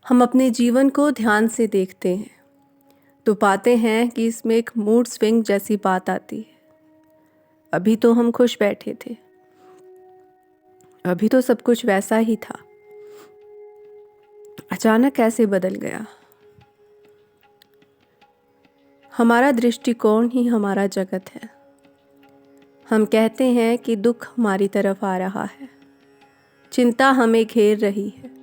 हम अपने जीवन को ध्यान से देखते हैं तो पाते हैं कि इसमें एक मूड स्विंग जैसी बात आती है। अभी तो हम खुश बैठे थे, अभी तो सब कुछ वैसा ही था, अचानक कैसे बदल गया। हमारा दृष्टिकोण ही हमारा जगत है। हम कहते हैं कि दुख हमारी तरफ आ रहा है, चिंता हमें घेर रही है।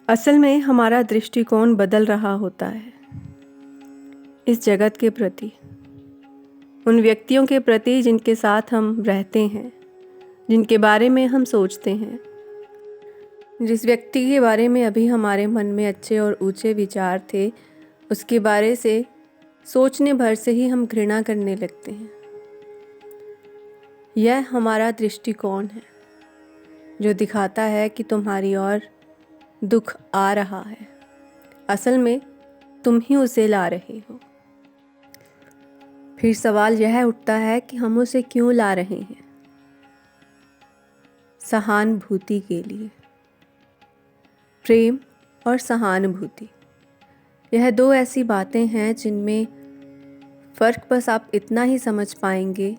असल में हमारा दृष्टिकोण बदल रहा होता है इस जगत के प्रति, उन व्यक्तियों के प्रति जिनके साथ हम रहते हैं, जिनके बारे में हम सोचते हैं। जिस व्यक्ति के बारे में अभी हमारे मन में अच्छे और ऊंचे विचार थे, उसके बारे से सोचने भर से ही हम घृणा करने लगते हैं। यह हमारा दृष्टिकोण है जो दिखाता है कि तुम्हारी ओर दुख आ रहा है। असल में तुम ही उसे ला रहे हो। फिर सवाल यह उठता है कि हम उसे क्यों ला रहे हैं? सहानुभूति के लिए। प्रेम और सहानुभूति, यह दो ऐसी बातें हैं जिनमें फ़र्क बस आप इतना ही समझ पाएंगे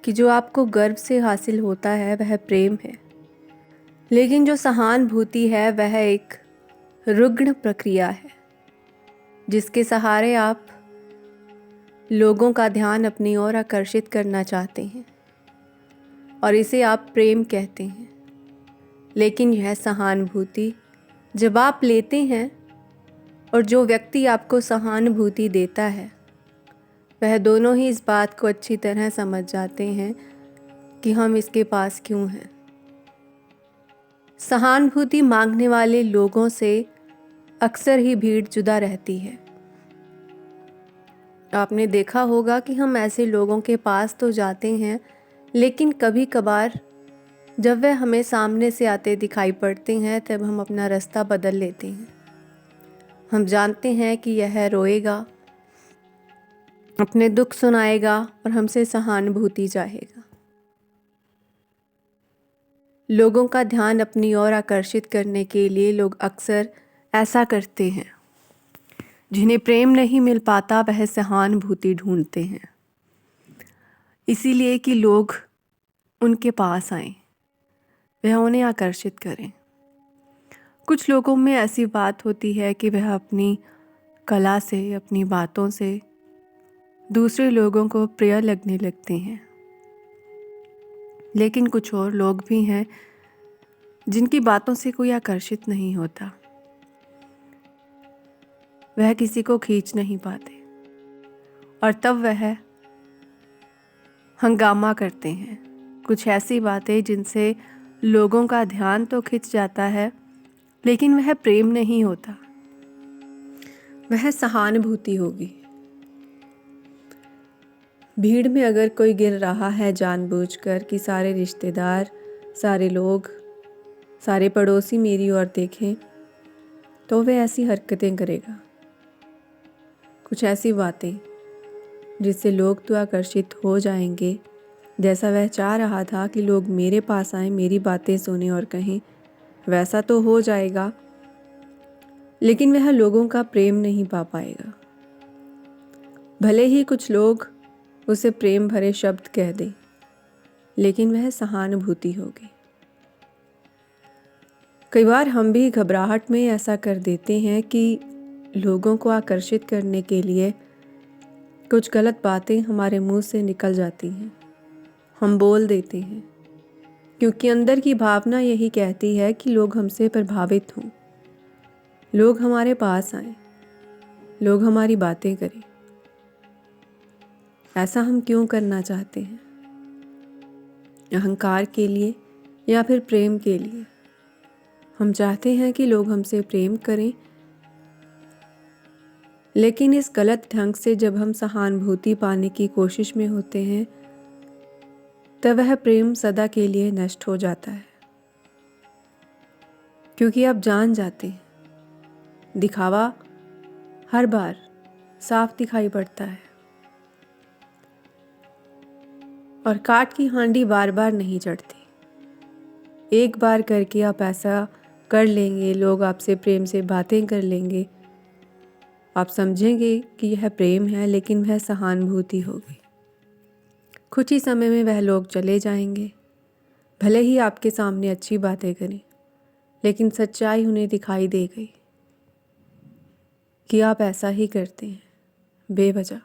कि जो आपको गर्व से हासिल होता है वह प्रेम है, लेकिन जो सहानुभूति है वह एक रुग्ण प्रक्रिया है जिसके सहारे आप लोगों का ध्यान अपनी ओर आकर्षित करना चाहते हैं और इसे आप प्रेम कहते हैं। लेकिन यह सहानुभूति जब आप लेते हैं और जो व्यक्ति आपको सहानुभूति देता है, वह दोनों ही इस बात को अच्छी तरह समझ जाते हैं कि हम इसके पास क्यों हैं। सहानुभूति मांगने वाले लोगों से अक्सर ही भीड़ जुदा रहती है। आपने देखा होगा कि हम ऐसे लोगों के पास तो जाते हैं, लेकिन कभी कभार जब वह हमें सामने से आते दिखाई पड़ते हैं तब हम अपना रास्ता बदल लेते हैं। हम जानते हैं कि यह रोएगा, अपने दुख सुनाएगा और हमसे सहानुभूति चाहेगा। लोगों का ध्यान अपनी ओर आकर्षित करने के लिए लोग अक्सर ऐसा करते हैं। जिन्हें प्रेम नहीं मिल पाता वह सहानुभूति ढूंढते हैं, इसीलिए कि लोग उनके पास आएं, वह उन्हें आकर्षित करें। कुछ लोगों में ऐसी बात होती है कि वह अपनी कला से, अपनी बातों से दूसरे लोगों को प्रिय लगने लगते हैं। लेकिन कुछ और लोग भी हैं जिनकी बातों से कोई आकर्षित नहीं होता, वह किसी को खींच नहीं पाते और तब वह हंगामा करते हैं। कुछ ऐसी बातें जिनसे लोगों का ध्यान तो खिंच जाता है, लेकिन वह प्रेम नहीं होता, वह सहानुभूति होगी। भीड़ में अगर कोई गिर रहा है जानबूझकर कि सारे रिश्तेदार, सारे लोग, सारे पड़ोसी मेरी ओर देखें, तो वह ऐसी हरकतें करेगा, कुछ ऐसी बातें जिससे लोग तो आकर्षित हो जाएंगे। जैसा वह चाह रहा था कि लोग मेरे पास आएं, मेरी बातें सुने और कहें, वैसा तो हो जाएगा, लेकिन वह लोगों का प्रेम नहीं पा पाएगा। भले ही कुछ लोग उसे प्रेम भरे शब्द कह दें, लेकिन वह सहानुभूति होगी। कई बार हम भी घबराहट में ऐसा कर देते हैं कि लोगों को आकर्षित करने के लिए कुछ गलत बातें हमारे मुंह से निकल जाती हैं, हम बोल देते हैं, क्योंकि अंदर की भावना यही कहती है कि लोग हमसे प्रभावित हों, लोग हमारे पास आएं, लोग हमारी बातें करें। ऐसा हम क्यों करना चाहते हैं? अहंकार के लिए या फिर प्रेम के लिए? हम चाहते हैं कि लोग हमसे प्रेम करें, लेकिन इस गलत ढंग से जब हम सहानुभूति पाने की कोशिश में होते हैं, तब वह प्रेम सदा के लिए नष्ट हो जाता है। क्योंकि आप जान जाते हैं, दिखावा हर बार साफ दिखाई पड़ता है और काठ की हांडी बार बार नहीं चढ़ती। एक बार करके आप ऐसा कर लेंगे, लोग आपसे प्रेम से बातें कर लेंगे, आप समझेंगे कि यह प्रेम है, लेकिन वह सहानुभूति होगी। कुछ ही समय में वह लोग चले जाएंगे, भले ही आपके सामने अच्छी बातें करें, लेकिन सच्चाई उन्हें दिखाई दे गई कि आप ऐसा ही करते हैं बेवजह।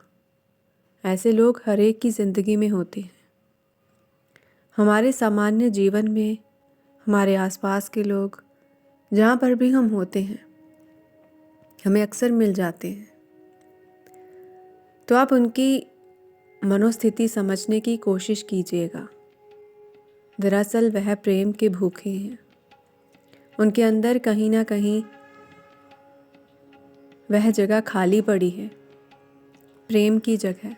ऐसे लोग हर एक की ज़िंदगी में होते हैं। हमारे सामान्य जीवन में हमारे आसपास के लोग जहाँ पर भी हम होते हैं हमें अक्सर मिल जाते हैं। तो आप उनकी मनोस्थिति समझने की कोशिश कीजिएगा। दरअसल वह प्रेम के भूखे हैं। उनके अंदर कहीं ना कहीं वह जगह खाली पड़ी है, प्रेम की जगह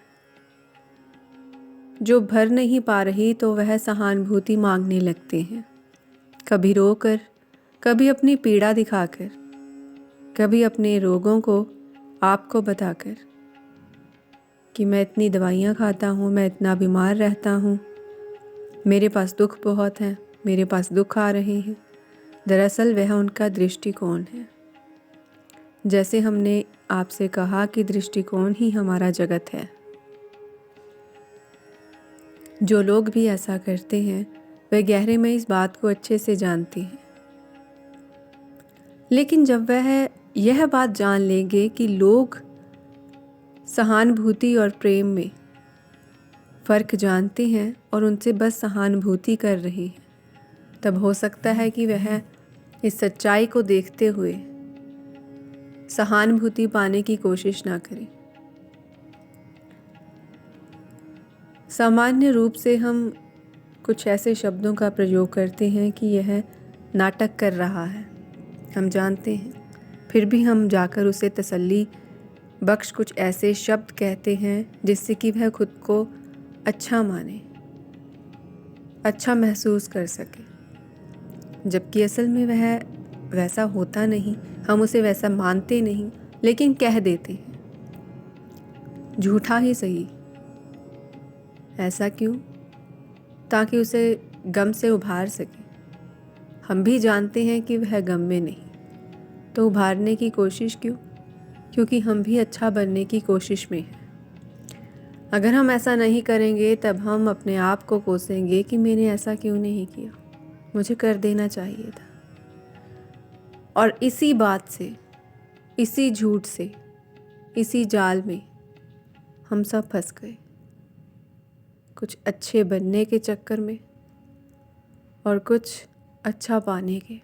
जो भर नहीं पा रही, तो वह सहानुभूति मांगने लगते हैं। कभी रोकर, कभी अपनी पीड़ा दिखाकर, कभी अपने रोगों को आपको बताकर कि मैं इतनी दवाइयाँ खाता हूँ, मैं इतना बीमार रहता हूँ, मेरे पास दुख बहुत है, मेरे पास दुख आ रहे हैं। दरअसल वह उनका दृष्टिकोण है। जैसे हमने आपसे कहा कि दृष्टिकोण ही हमारा जगत है। जो लोग भी ऐसा करते हैं वह गहरे में इस बात को अच्छे से जानते हैं। लेकिन जब वह यह बात जान लेंगे कि लोग सहानुभूति और प्रेम में फ़र्क जानते हैं और उनसे बस सहानुभूति कर रहे हैं, तब हो सकता है कि वह इस सच्चाई को देखते हुए सहानुभूति पाने की कोशिश ना करें। सामान्य रूप से हम कुछ ऐसे शब्दों का प्रयोग करते हैं कि यह नाटक कर रहा है, हम जानते हैं, फिर भी हम जाकर उसे तसल्ली बख्श कुछ ऐसे शब्द कहते हैं जिससे कि वह खुद को अच्छा माने, अच्छा महसूस कर सके, जबकि असल में वह वैसा होता नहीं। हम उसे वैसा मानते नहीं, लेकिन कह देते हैं, झूठा ही सही। ऐसा क्यों? ताकि उसे गम से उभार सके। हम भी जानते हैं कि वह गम में नहीं, तो उभारने की कोशिश क्यों? क्योंकि हम भी अच्छा बनने की कोशिश में हैं। अगर हम ऐसा नहीं करेंगे तब हम अपने आप को कोसेंगे कि मैंने ऐसा क्यों नहीं किया, मुझे कर देना चाहिए था। और इसी बात से, इसी झूठ से, इसी जाल में हम सब फंस गए, कुछ अच्छे बनने के चक्कर में और कुछ अच्छा पाने के।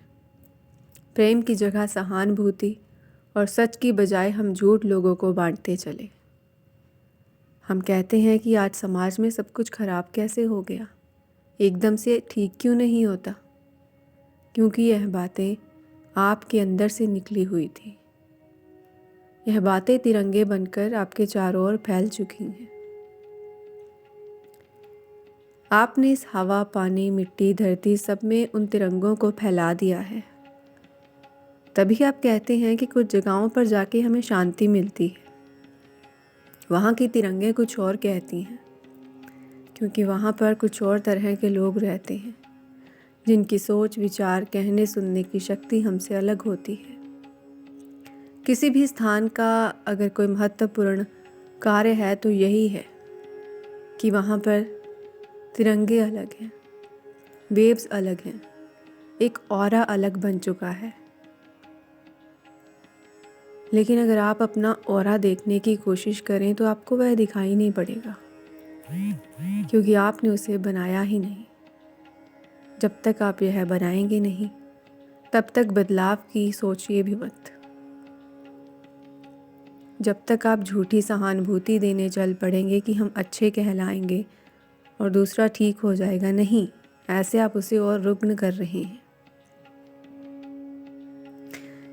प्रेम की जगह सहानुभूति और सच की बजाय हम झूठ लोगों को बांटते चले। हम कहते हैं कि आज समाज में सब कुछ खराब कैसे हो गया, एकदम से ठीक क्यों नहीं होता? क्योंकि यह बातें आपके अंदर से निकली हुई थी। यह बातें तिरंगे बनकर आपके चारों ओर फैल चुकी हैं। आपने इस हवा, पानी, मिट्टी, धरती सब में उन तिरंगों को फैला दिया है। तभी आप कहते हैं कि कुछ जगहों पर जाके हमें शांति मिलती है। वहाँ की तिरंगे कुछ और कहती हैं, क्योंकि वहाँ पर कुछ और तरह के लोग रहते हैं जिनकी सोच, विचार, कहने सुनने की शक्ति हमसे अलग होती है। किसी भी स्थान का अगर कोई महत्वपूर्ण कार्य है तो यही है कि वहाँ पर तिरंगे अलग हैं, वेव्स अलग हैं, एक ऑरा अलग बन चुका है। लेकिन अगर आप अपना ऑरा देखने की कोशिश करें तो आपको वह दिखाई नहीं पड़ेगा, क्योंकि आपने उसे बनाया ही नहीं। जब तक आप यह बनाएंगे नहीं, तब तक बदलाव की सोचिए भी मत। जब तक आप झूठी सहानुभूति देने चल पड़ेंगे कि हम अच्छे कहलाएंगे और दूसरा ठीक हो जाएगा, नहीं, ऐसे आप उसे और रुग्ण कर रहे हैं।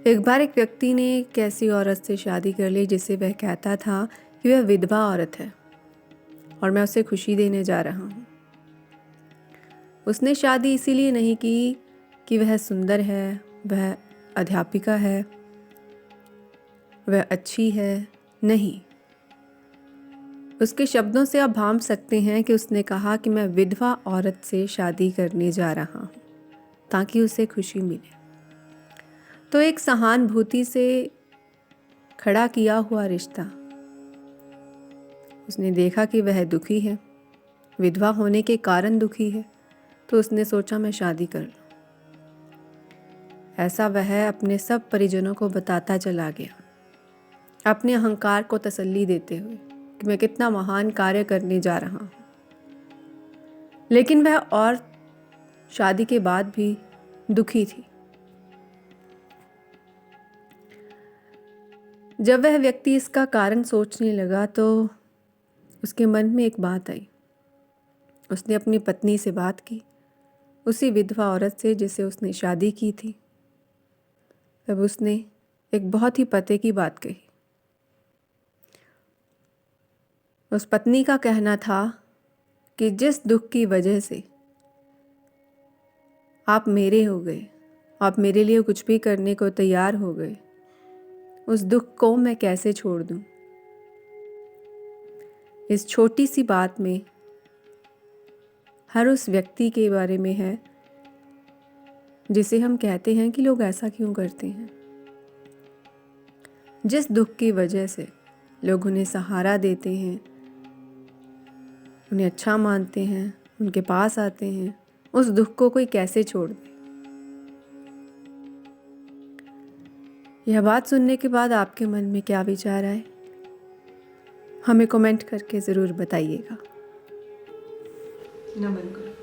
एक बार एक व्यक्ति ने एक ऐसी औरत से शादी कर ली जिसे वह कहता था कि वह विधवा औरत है और मैं उसे खुशी देने जा रहा हूँ। उसने शादी इसीलिए नहीं की कि वह सुंदर है, वह अध्यापिका है, वह अच्छी है, नहीं। उसके शब्दों से आप भांप सकते हैं कि उसने कहा कि मैं विधवा औरत से शादी करने जा रहा हूँ, ताकि उसे खुशी मिले। तो एक सहानुभूति से खड़ा किया हुआ रिश्ता, उसने देखा कि वह दुखी है, विधवा होने के कारण दुखी है, तो उसने सोचा मैं शादी कर लूं। ऐसा वह अपने सब परिजनों को बताता चला गया, अपने अहंकार को तसल्ली देते हुए कि मैं कितना महान कार्य करने जा रहा हूं। लेकिन वह और शादी के बाद भी दुखी थी। जब वह व्यक्ति इसका कारण सोचने लगा तो उसके मन में एक बात आई। उसने अपनी पत्नी से बात की, उसी विधवा औरत से जिसे उसने शादी की थी। तब उसने एक बहुत ही पते की बात कही। उस पत्नी का कहना था कि जिस दुख की वजह से आप मेरे हो गए, आप मेरे लिए कुछ भी करने को तैयार हो गए, उस दुख को मैं कैसे छोड़ दूं। इस छोटी सी बात में हर उस व्यक्ति के बारे में है जिसे हम कहते हैं कि लोग ऐसा क्यों करते हैं। जिस दुख की वजह से लोग उन्हें सहारा देते हैं, उन्हें अच्छा मानते हैं, उनके पास आते हैं, उस दुख को कोई कैसे छोड़ दे। यह बात सुनने के बाद आपके मन में क्या विचार आए, हमें कमेंट करके ज़रूर बताइएगा। नमन करो।